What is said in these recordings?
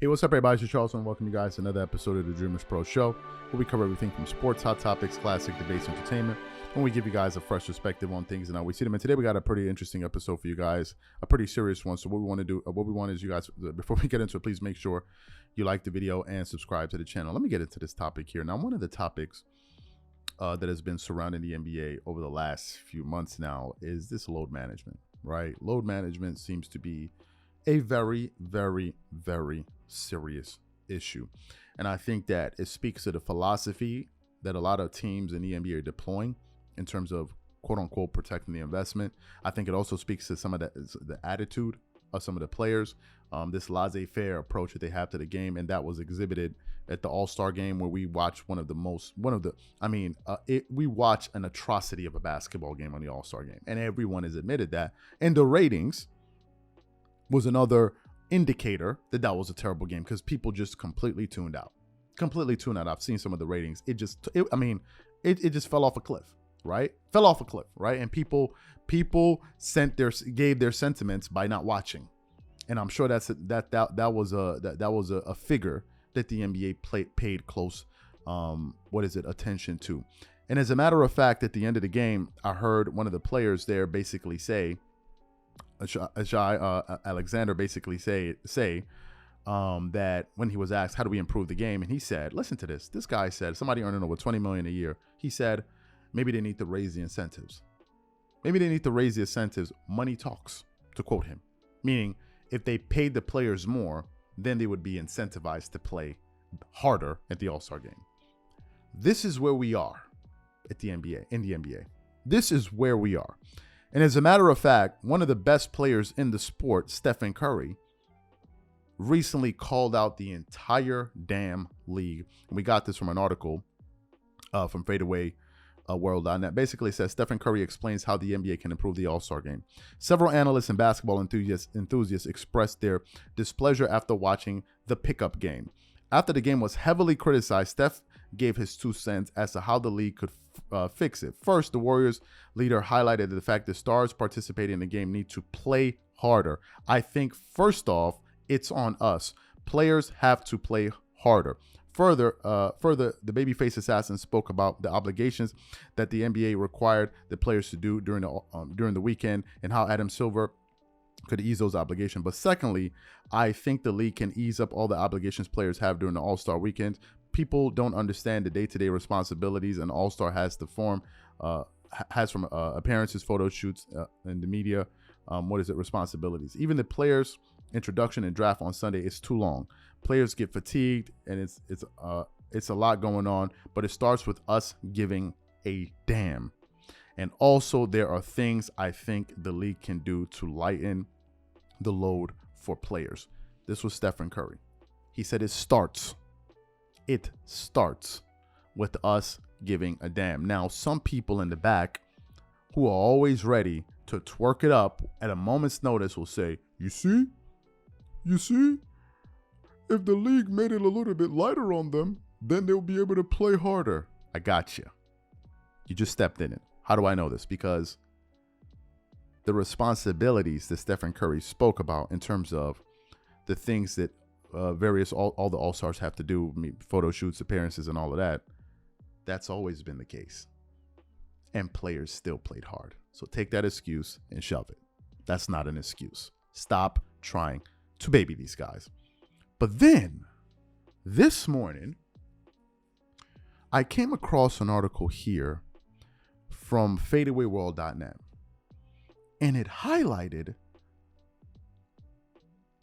Hey, what's up, everybody? It's Charles, and welcome you guys to another episode of the Dreamerspro Show, where we cover everything from sports, hot topics, classic debates, entertainment, and we give you guys a fresh perspective on things and how we see them. And today we got a pretty interesting episode for you guys, a pretty serious one. So what we want is you guys, before we get into it, please make sure you like the video and subscribe to the channel. Let me get into this topic here. Now, one of the topics that has been surrounding the NBA over the last few months now is this load management, right? Load management seems to be a very, very, very serious issue. And I think that it speaks to the philosophy that a lot of teams in the NBA are deploying in terms of quote unquote protecting the investment. I think it also speaks to some of the attitude of some of the players, this laissez-faire approach that they have to the game. And that was exhibited at the All-Star game, where we watched we watch an atrocity of a basketball game on the All-Star game. And everyone has admitted that. And the ratings was another indicator that that was a terrible game, because people just completely tuned out. I've seen some of the ratings. It just fell off a cliff, right? And people gave their sentiments by not watching. And I'm sure that was a figure that the NBA paid close attention to. And as a matter of fact, at the end of the game, I heard one of the players there basically say, Alexander basically say that when he was asked, how do we improve the game? And he said, listen to this. This guy said, somebody earning over $20 million a year. He said, maybe they need to raise the incentives. Money talks, to quote him. Meaning, if they paid the players more, then they would be incentivized to play harder at the All-Star game. This is where we are at the NBA, in the NBA. This is where we are. And as a matter of fact, one of the best players in the sport, Stephen Curry, recently called out the entire damn league. And we got this from an article from FadeawayWorld.net. Basically says Stephen Curry explains how the NBA can improve the All-Star game. Several analysts and basketball enthusiasts expressed their displeasure after watching the pickup game. After the game was heavily criticized, Steph gave his 2 cents as to how the league could fix it. First, the Warriors leader highlighted the fact that stars participating in the game need to play harder. I think, first off, it's on us. Players have to play harder. Further, the babyface assassin spoke about the obligations that the NBA required the players to do during the weekend, and how Adam Silver could ease those obligations. But secondly, I think the league can ease up all the obligations players have during the All-Star weekend. People don't understand the day-to-day responsibilities an All-Star has to form, from appearances, photo shoots, and the media. Responsibilities. Even the players' introduction and draft on Sunday is too long. Players get fatigued, and it's a lot going on. But it starts with us giving a damn. And also, there are things I think the league can do to lighten the load for players. This was Stephen Curry. He said it starts with us giving a damn. Now, some people in the back who are always ready to twerk it up at a moment's notice will say, you see, if the league made it a little bit lighter on them, then they'll be able to play harder. I got you. You just stepped in it. How do I know this? Because the responsibilities that Stephen Curry spoke about in terms of the things that all the All-Stars have to do, photo shoots, appearances, and all of that, that's always been the case. And players still played hard. So take that excuse and shove it. That's not an excuse. Stop trying to baby these guys. But then, this morning, I came across an article here from FadeawayWorld.net, and it highlighted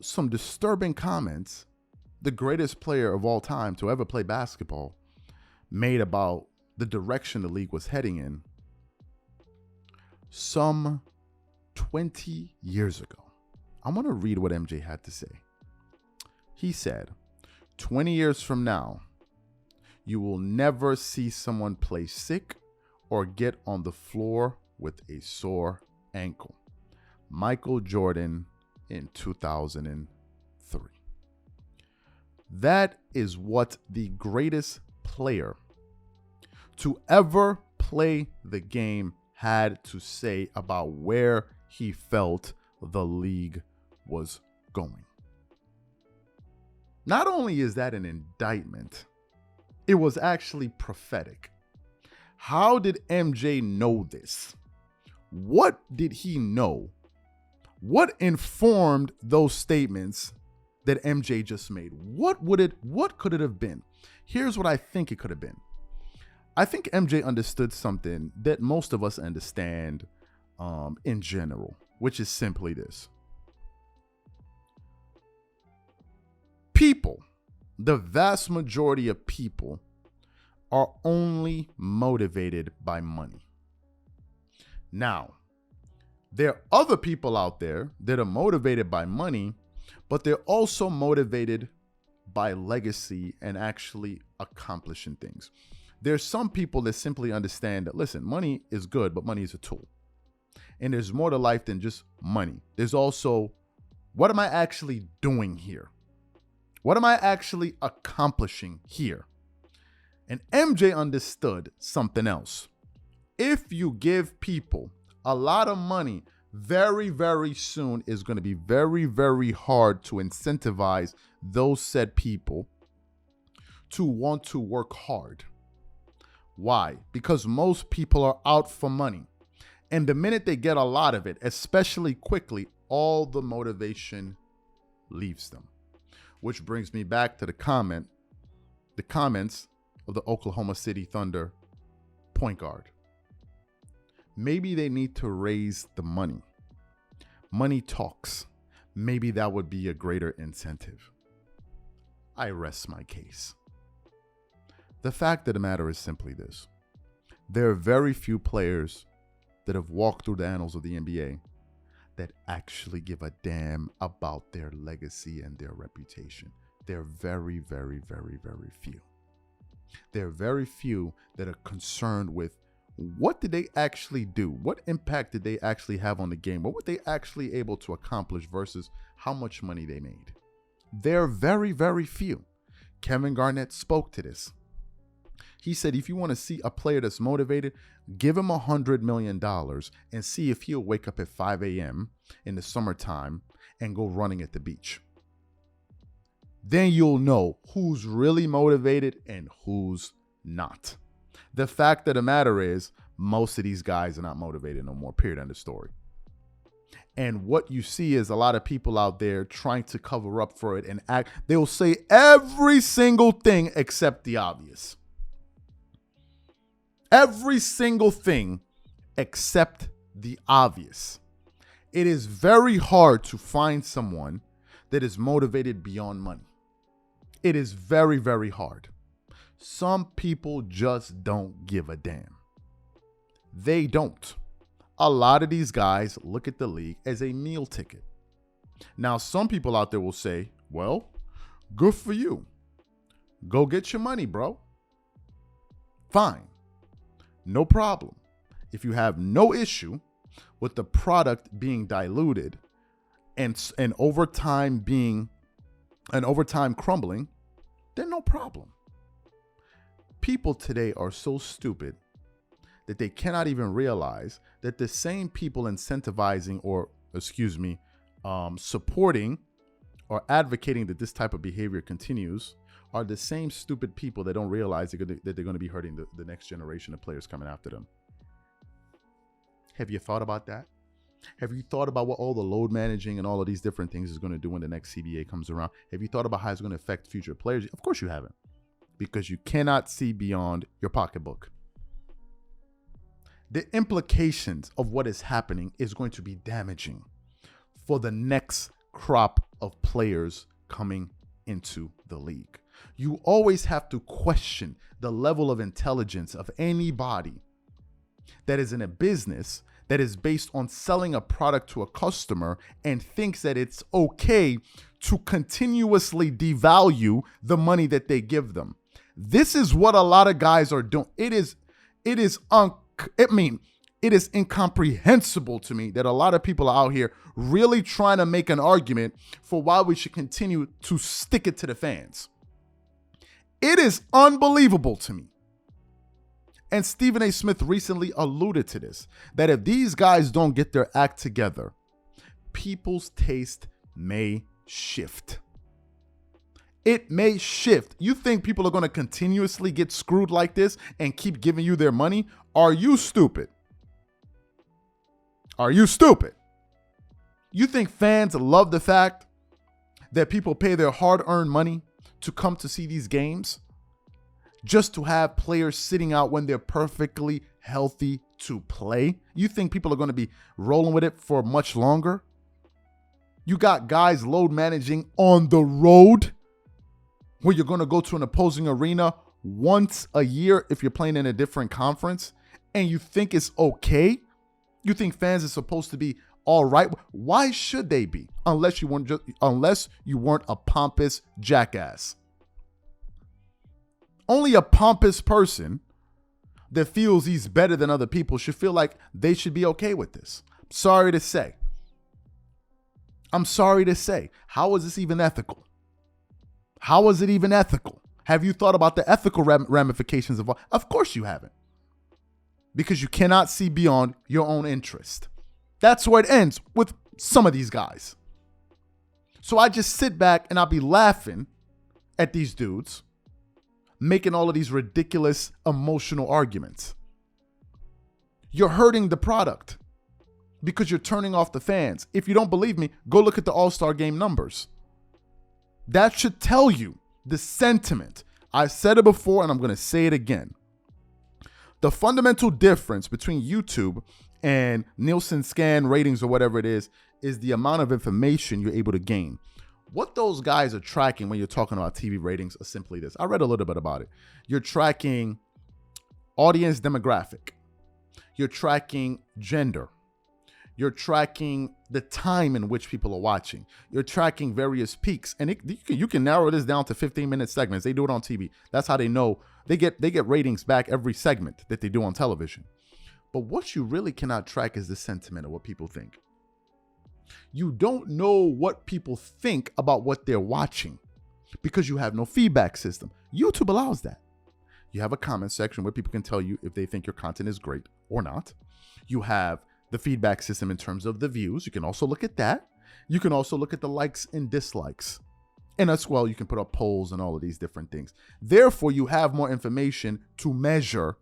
some disturbing comments the greatest player of all time to ever play basketball made about the direction the league was heading in some 20 years ago. I'm going to read what MJ had to say. He said, 20 years from now, you will never see someone play sick or get on the floor with a sore ankle. Michael Jordan in 2003. That is what the greatest player to ever play the game had to say about where he felt the league was going. Not only is that an indictment, it was actually prophetic. How did MJ know this? What did he know? What informed those statements that MJ just made? What could it have been? Here's what I think it could have been. I think MJ understood something that most of us understand in general, which is simply this. People, the vast majority of people, are only motivated by money. Now, there are other people out there that are motivated by money, but they're also motivated by legacy and actually accomplishing things. There's some people that simply understand that, listen, money is good, but money is a tool. And there's more to life than just money. There's also, what am I actually doing here? What am I actually accomplishing here? And MJ understood something else. If you give people a lot of money, very, very soon is going to be very, very hard to incentivize those said people to want to work hard. Why? Because most people are out for money. And the minute they get a lot of it, especially quickly, all the motivation leaves them. Which brings me back to the comments of the Oklahoma City Thunder point guard. Maybe they need to raise the money. Money talks. Maybe that would be a greater incentive. I rest my case. The fact of the matter is simply this. There are very few players that have walked through the annals of the NBA that actually give a damn about their legacy and their reputation. They're very, very, very, very few. There are very few that are concerned with what did they actually do? What impact did they actually have on the game? What were they actually able to accomplish versus how much money they made? They're very, very few. Kevin Garnett spoke to this. He said, if you want to see a player that's motivated, give him $100 million and see if he'll wake up at 5 a.m. in the summertime and go running at the beach. Then you'll know who's really motivated and who's not. The fact of the matter is, most of these guys are not motivated no more, period, end of story. And what you see is a lot of people out there trying to cover up for it and act. They'll say every single thing except the obvious. Every single thing except the obvious. It is very hard to find someone that is motivated beyond money. It is very, very hard. Some people just don't give a damn. They don't. A lot of these guys look at the league as a meal ticket. Now, some people out there will say, well, good for you. Go get your money, bro. Fine. No problem. If you have no issue with the product being diluted and over time crumbling, then no problem. People today are so stupid that they cannot even realize that the same people incentivizing supporting or advocating that this type of behavior continues are the same stupid people that don't realize that they're going to be hurting the next generation of players coming after them. Have you thought about that? Have you thought about what all the load managing and all of these different things is going to do when the next CBA comes around? Have you thought about how it's going to affect future players? Of course you haven't, because you cannot see beyond your pocketbook. The implications of what is happening is going to be damaging for the next crop of players coming into the league. You always have to question the level of intelligence of anybody that is in a business that is based on selling a product to a customer and thinks that it's okay to continuously devalue the money that they give them. This is what a lot of guys are doing. It is incomprehensible to me that a lot of people are out here really trying to make an argument for why we should continue to stick it to the fans. It is unbelievable to me. And Stephen A. Smith recently alluded to this, that if these guys don't get their act together, people's taste may shift. It may shift. You think people are going to continuously get screwed like this and keep giving you their money? Are you stupid? Are you stupid? You think fans love the fact that people pay their hard-earned money to come to see these games just to have players sitting out when they're perfectly healthy to play? You think people are going to be rolling with it for much longer? You got guys load managing on the road where you're going to go to an opposing arena once a year if you're playing in a different conference, and you think it's okay? You think fans are supposed to be all right? Why should they be? Unless you weren't a pompous jackass. Only a pompous person that feels he's better than other people should feel like they should be okay with this. Sorry to say. I'm sorry to say. How is this even ethical? How is it even ethical? Have you thought about the ethical ramifications of all? Of course you haven't. Because you cannot see beyond your own interest. That's where it ends with some of these guys. So I just sit back and I'll be laughing at these dudes making all of these ridiculous emotional arguments. You're hurting the product because you're turning off the fans. If you don't believe me, go look at the All-Star game numbers. That should tell you the sentiment. I said it before and I'm going to say it again. The fundamental difference between YouTube and Nielsen scan ratings or whatever it is the amount of information you're able to gain. What those guys are tracking when you're talking about TV ratings are simply this. I read a little bit about it. You're tracking audience demographic. You're tracking gender. You're tracking the time in which people are watching. You're tracking various peaks. And you can narrow this down to 15-minute segments. They do it on TV. That's how they know. They get ratings back every segment that they do on television. But what you really cannot track is the sentiment of what people think. You don't know what people think about what they're watching because you have no feedback system. YouTube allows that. You have a comment section where people can tell you if they think your content is great or not. You have the feedback system in terms of the views. You can also look at that. You can also look at the likes and dislikes. And as well, you can put up polls and all of these different things. Therefore, you have more information to measure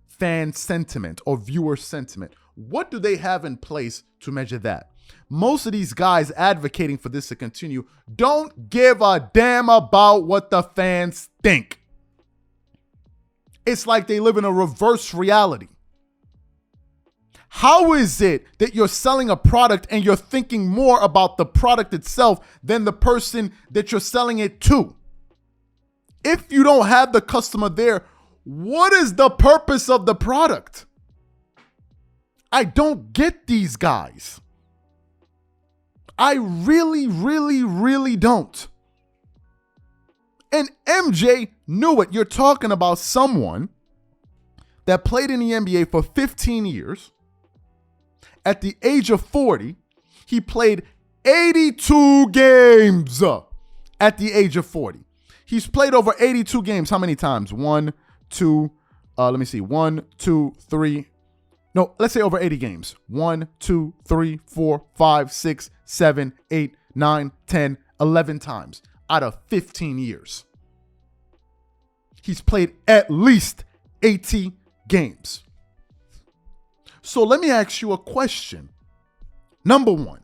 fan sentiment or viewer sentiment. What do they have in place to measure that? Most of these guys advocating for this to continue don't give a damn about what the fans think. It's like they live in a reverse reality. How is it that you're selling a product and you're thinking more about the product itself than the person that you're selling it to? If you don't have the customer there, what is the purpose of the product? I don't get these guys. I really, really, really don't. And MJ knew it. You're talking about someone that played in the NBA for 15 years. At the age of 40, he played 82 games at the age of 40. He's played over 82 games. How many times? Let's say over 80 games. 1, 2, 3, 4, 5, 6, 7, 8, 9, 10, 11 times out of 15 years. He's played at least 80 games. So let me ask you a question. Number one,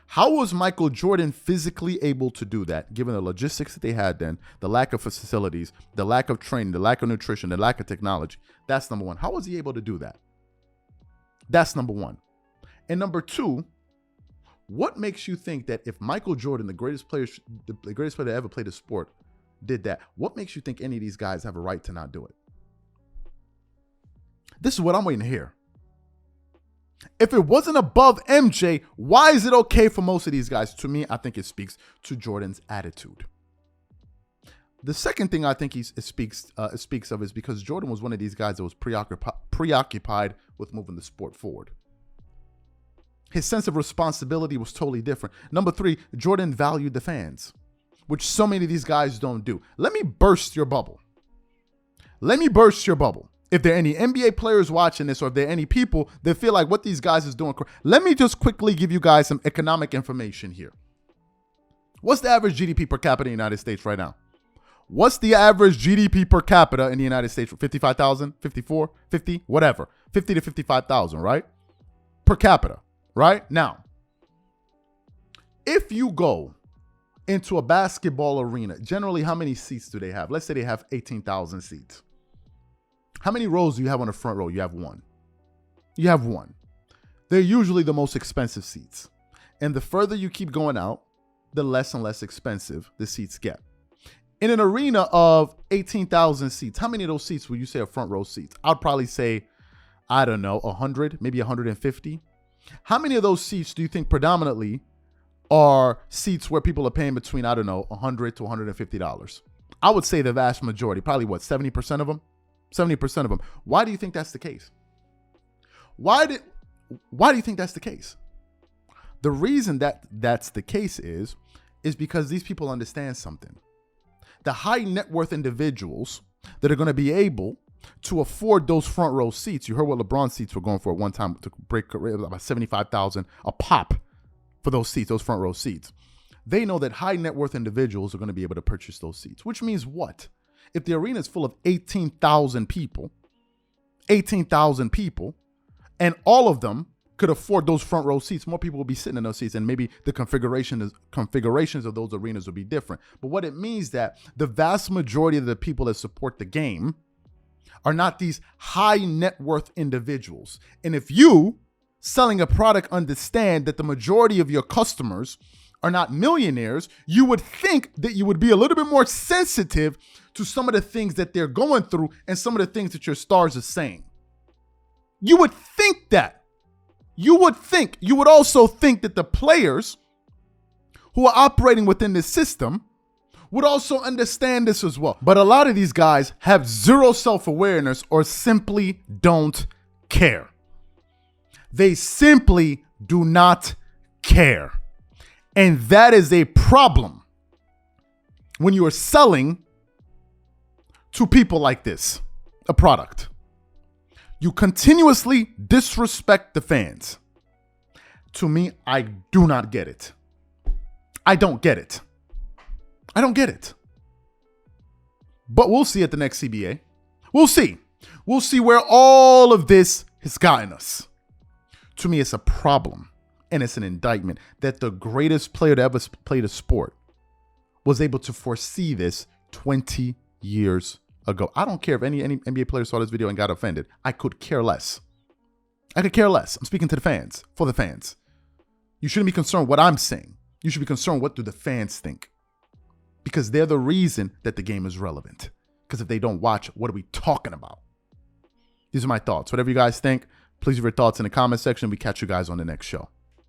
how was Michael Jordan physically able to do that, given the logistics that they had then, the lack of facilities, the lack of training, the lack of nutrition, the lack of technology? That's number one. How was he able to do that? That's number one. And number two, what makes you think that if Michael Jordan, the greatest player that ever played the sport, did that, what makes you think any of these guys have a right to not do it? This is what I'm waiting to hear. If it wasn't above MJ, why is it okay for most of these guys? To me, I think it speaks to Jordan's attitude. The second thing I think it speaks of is because Jordan was one of these guys that was preoccupied with moving the sport forward. His sense of responsibility was totally different. Number three, Jordan valued the fans, which so many of these guys don't do. Let me burst your bubble. If there are any NBA players watching this, or if there are any people that feel like what these guys is doing, let me just quickly give you guys some economic information here. What's the average GDP per capita in the United States right now? What's the average GDP per capita in the United States? 55,000, 54, 50, whatever. 50 to 55,000, right? Per capita, right? Now, if you go into a basketball arena, generally how many seats do they have? Let's say they have 18,000 seats. How many rows do you have on the front row? You have one. You have one. They're usually the most expensive seats. And the further you keep going out, the less and less expensive the seats get. In an arena of 18,000 seats, how many of those seats would you say are front row seats? I'd probably say, I don't know, 100, maybe 150. How many of those seats do you think predominantly are seats where people are paying between, I don't know, $100 to $150? I would say the vast majority, probably what, 70% of them? 70% of them. Why do you think that's the case? Why do you think that's the case? The reason that that's the case is because these people understand something. The high net worth individuals that are going to be able to afford those front row seats. You heard what LeBron's seats were going for at one time to break about $75,000 a pop for those seats, those front row seats. They know that high net worth individuals are going to be able to purchase those seats, which means what? If the arena is full of 18,000 people, and all of them could afford those front row seats, more people will be sitting in those seats, and maybe the configurations of those arenas will be different. But what it means that the vast majority of the people that support the game are not these high net worth individuals. And if you, selling a product, understand that the majority of your customers are not millionaires, you would think that you would be a little bit more sensitive to some of the things that they're going through and some of the things that your stars are saying. You would think that. You would also think that the players who are operating within this system would also understand this as well. But a lot of these guys have zero self-awareness or simply don't care. They simply do not care. And that is a problem when you are selling to people like this, a product. You continuously disrespect the fans. To me, I do not get it. I don't get it. I don't get it. But we'll see at the next CBA. We'll see. We'll see where all of this has gotten us. To me, it's a problem. And it's an indictment that the greatest player to ever play the sport was able to foresee this 20 years ago. I don't care if any NBA player saw this video and got offended. I could care less. I could care less. I'm speaking to the fans, for the fans. You shouldn't be concerned what I'm saying. You should be concerned what do the fans think. Because they're the reason that the game is relevant. Because if they don't watch, what are we talking about? These are my thoughts. Whatever you guys think, please leave your thoughts in the comment section. We catch you guys on the next show.